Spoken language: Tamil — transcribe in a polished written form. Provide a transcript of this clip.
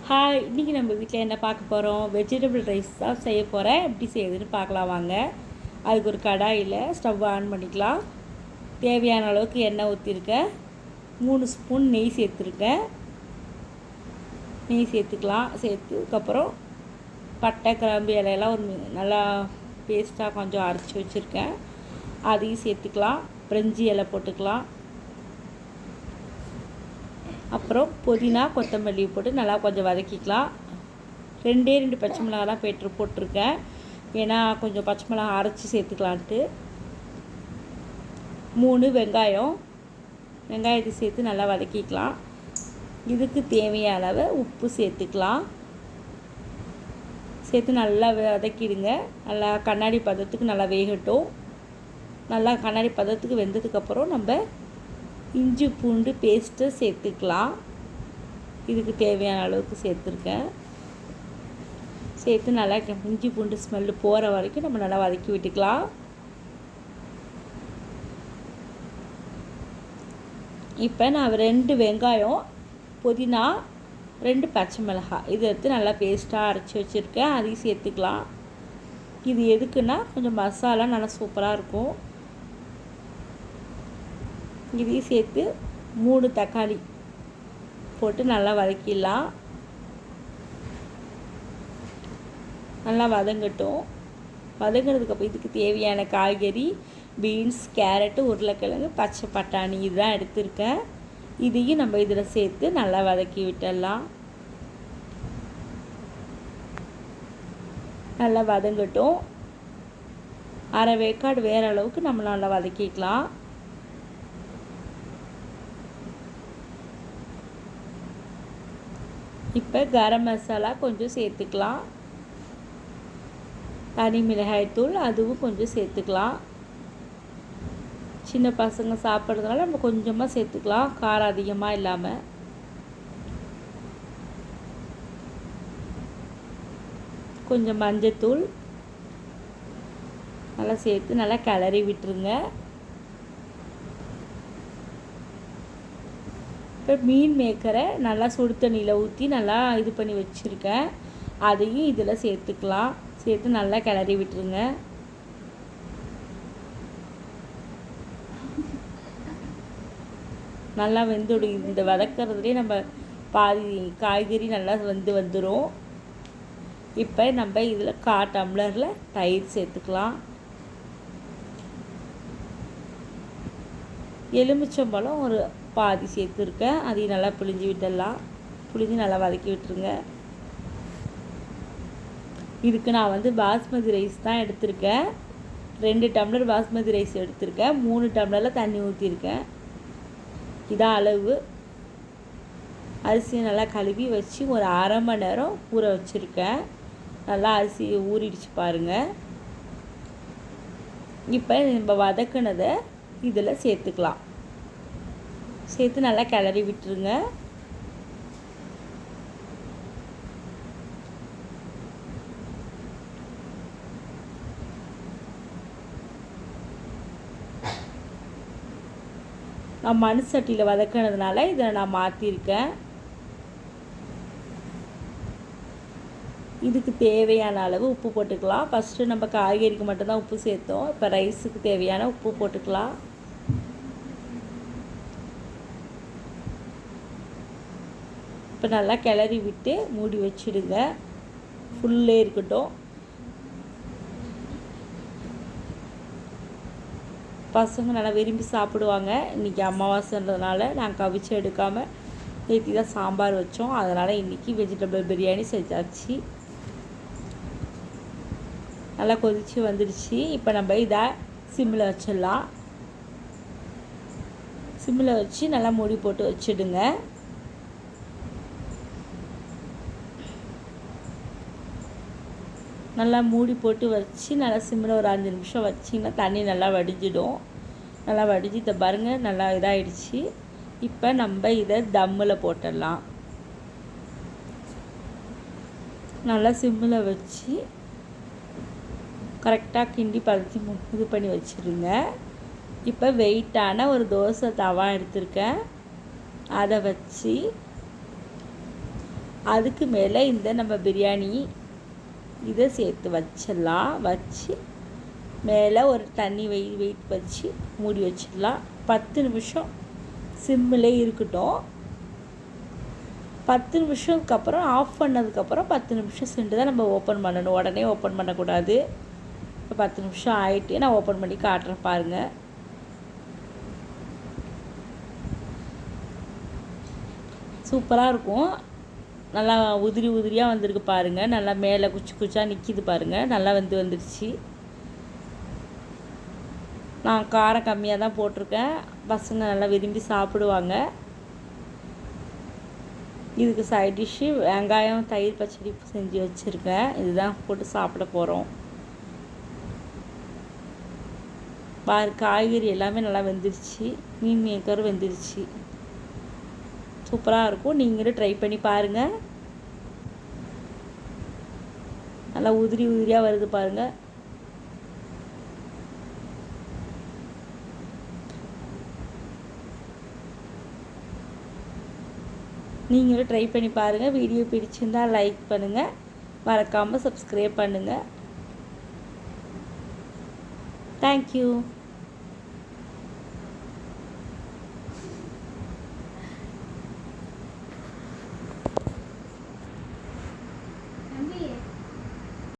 ஹாய், இன்றைக்கி நம்ம வீட்டில் என்ன பார்க்க போகிறோம்? வெஜிடபிள் ரைஸ் தான் செய்ய போகிறேன். எப்படி செய்யுதுன்னு பார்க்கலாம் வாங்க. அதுக்கு ஒரு கடாயில் ஸ்டவ் ஆன் பண்ணிக்கலாம். தேவையான அளவுக்கு எண்ணெய் ஊற்றிருக்கேன். 3 ஸ்பூன் நெய் சேர்த்துருக்கேன். நெய் சேர்த்துக்கலாம். சேர்த்துக்கப்புறம் பட்டை, கிராம்பு இலையெல்லாம் ஒரு நல்லா பேஸ்ட்டாக கொஞ்சம் அரைச்சி வச்சுருக்கேன். அதையும் சேர்த்துக்கலாம். பிரிஞ்சி இலை போட்டுக்கலாம். அப்புறம் புதினா, கொத்தமல்லி போட்டு நல்லா கொஞ்சம் வதக்கிக்கலாம். 2 பச்சை மிளகா தான் போட்டிருக்கேன். ஏன்னா கொஞ்சம் பச்சை மிளகா அரைச்சி சேர்த்துக்கலான்ட்டு. 3 வெங்காயத்தை சேர்த்து நல்லா வதக்கிக்கலாம். இதுக்கு தேவையான அளவு உப்பு சேர்த்துக்கலாம். சேர்த்து நல்லா வதக்கிடுங்க. நல்லா கண்ணாடி பதத்துக்கு நல்லா வேகட்டும். நல்லா கண்ணாடி பதத்துக்கு வெந்ததுக்கப்புறம் நம்ம இஞ்சி பூண்டு பேஸ்ட்டை சேர்த்துக்கலாம். இதுக்கு தேவையான அளவுக்கு சேர்த்துருக்கேன். சேர்த்து நல்லா இஞ்சி பூண்டு ஸ்மெல்லு போகிற வரைக்கும் நம்ம நல்லா வதக்கி விட்டுக்கலாம். இப்போ நான் 2 வெங்காயம், புதினா, 2 பச்சை மிளகாய் இதை எடுத்து நல்லா பேஸ்ட்டாக அரைச்சி வச்சுருக்கேன். அதையும் சேர்த்துக்கலாம். இது எதுக்குன்னா கொஞ்சம் மசாலா நல்லா சூப்பராக இருக்கும். இதையும் சேர்த்து 3 தக்காளி போட்டு நல்லா வதக்கிடலாம். நல்லா வதங்கட்டும். வதங்கினதுக்கப்புறம் இதுக்கு தேவையான காய்கறி பீன்ஸ், கேரட்டு, உருளைக்கிழங்கு, பச்சை பட்டாணி இதுதான் எடுத்திருக்கேன். இதையும் நம்ம இதில் சேர்த்து நல்லா வதக்கி விட்டுடலாம். நல்லா வதங்கட்டும். அரை வேக்காடு வேற அளவுக்கு நம்ம நல்லா வதக்கிக்கலாம். இப்போ கரம் மசாலா கொஞ்சம் சேர்த்துக்கலாம். தனி மிளகாய்த்தூள் அதுவும் கொஞ்சம் சேர்த்துக்கலாம். சின்ன பசங்க சாப்பிட்றதுனால நம்ம கொஞ்சமாக சேர்த்துக்கலாம், காரம் அதிகமாக இல்லாமல். கொஞ்சம் மஞ்சத்தூள் நல்லா சேர்த்து நல்லா கிளறி விட்டுருங்க. இப்போ மீன் மேக்கரை நல்லா சுடு தண்ணியில் ஊற்றி நல்லா இது பண்ணி வச்சுருக்கேன். அதையும் இதில் சேர்த்துக்கலாம். சேர்த்து நல்லா கிளறி விட்டுருங்க. நல்லா வெந்துடும். இந்த வதக்கிறதுலேயே நம்ம பாதி காய்கறி நல்லா வந்துடும். இப்போ நம்ம இதில் 1/4 டம்ளரில் தயிர் சேர்த்துக்கலாம். எலுமிச்சம்பழம் ஒரு பாதி சேர்த்துருக்கேன். அதையும் நல்லா புளிஞ்சு விட்டுடலாம். புளிஞ்சு நல்லா வதக்கி விட்டுருங்க. இதுக்கு நான் பாஸ்மதி ரைஸ் தான் எடுத்திருக்கேன். 2 டம்ளர் பாஸ்மதி ரைஸ் எடுத்திருக்கேன். 3 டம்ளரில் தண்ணி ஊற்றிருக்கேன். இதான் அளவு. அரிசியை நல்லா கழுவி வச்சு ஒரு அரை மணி நேரம் ஊற வச்சுருக்கேன். நல்லா அரிசி ஊறிடுச்சு பாருங்கள். இப்போ நம்ம வதக்கினதை இதில் சேர்த்துக்கலாம். சேர்த்து நல்லா கிளறி விட்டுருங்க. நான் மண் சட்டியில் வதக்கினதுனால இதை நான் மாற்றிருக்கேன். இதுக்கு தேவையான அளவு உப்பு போட்டுக்கலாம். ஃபஸ்ட்டு நம்ம காய்கறிக்கு மட்டும்தான் உப்பு சேர்த்தோம். இப்போ ரைஸுக்கு தேவையான உப்பு போட்டுக்கலாம். இப்போ நல்லா கிளறி விட்டு மூடி வச்சுடுங்க. ஃபுல்லே இருக்கட்டும். பசங்க நல்லா விரும்பி சாப்பிடுவாங்க. இன்றைக்கி அமாவாசைன்றதுனால நாங்கள் கவிச்சு எடுக்காமல் நேற்று தான் சாம்பார் வச்சோம். அதனால் இன்றைக்கி வெஜிடபிள் பிரியாணி செஞ்சாச்சு. நல்லா கொதித்து வந்துடுச்சு. இப்போ நம்ம இதை சிம்மில் வச்சிடலாம். சிம்மில் வச்சு நல்லா மூடி போட்டு வச்சுடுங்க. நல்லா மூடி போட்டு வச்சு நல்லா சிம்மில் ஒரு 5 நிமிஷம் வச்சிங்கன்னா தண்ணி நல்லா வடிஞ்சிடும். நல்லா வடிஞ்சு இதை பாருங்கள் நல்லா இதாகிடுச்சு. இப்போ நம்ம இதை தம்மில் போட்டுடலாம். நல்லா சிம்மில் வச்சு கரெக்டாக கிண்டி பதத்தி இது பண்ணி வச்சுருங்க. இப்போ வெயிட்டான ஒரு தோசை தவா எடுத்திருக்கேன். அதை வச்சு அதுக்கு மேலே இந்த நம்ம பிரியாணி இதை சேர்த்து வச்சிடலாம். வச்சு மேலே ஒரு தண்ணி வெயிட் வச்சு மூடி வச்சிடலாம். 10 நிமிஷம் சிம்மிலே இருக்கட்டும். 10 நிமிஷத்துக்கு அப்புறம் ஆஃப் பண்ணதுக்கப்புறம் 10 நிமிஷம் சென்று தான் நம்ம ஓப்பன் பண்ணணும். உடனே ஓப்பன் பண்ணக்கூடாது. இப்போ 10 நிமிஷம் ஆகிட்டு நான் ஓப்பன் பண்ணி காட்டுறேன் பாருங்கள். சூப்பராக இருக்கும். நல்லா உதிரியாக வந்திருக்கு பாருங்கள். நல்லா மேலே குச்சாக நிற்கிது பாருங்கள். நல்லா வந்துடுச்சு. நான் காரம் கம்மியாக தான் போட்டிருக்கேன். பசங்க நல்லா விரும்பி சாப்பிடுவாங்க. இதுக்கு சைட் டிஷ்ஷு வெங்காயம் தயிர் பச்சடி செஞ்சு வச்சுருக்கேன். இதுதான் போட்டு சாப்பிட போகிறோம். காய்கறி எல்லாமே நல்லா வெந்துருச்சு. மீன் மேக்கரும் வெந்துருச்சு. சூப்பராக இருக்கும். நீங்களும் ட்ரை பண்ணி பாருங்கள். நல்லா உதிரியாக வருது பாருங்கள். நீங்களும் ட்ரை பண்ணி பாருங்கள். வீடியோ பிடிச்சிருந்தால் லைக் பண்ணுங்கள். மறக்காமல் சப்ஸ்கிரைப் பண்ணுங்கள். தேங்க்யூ.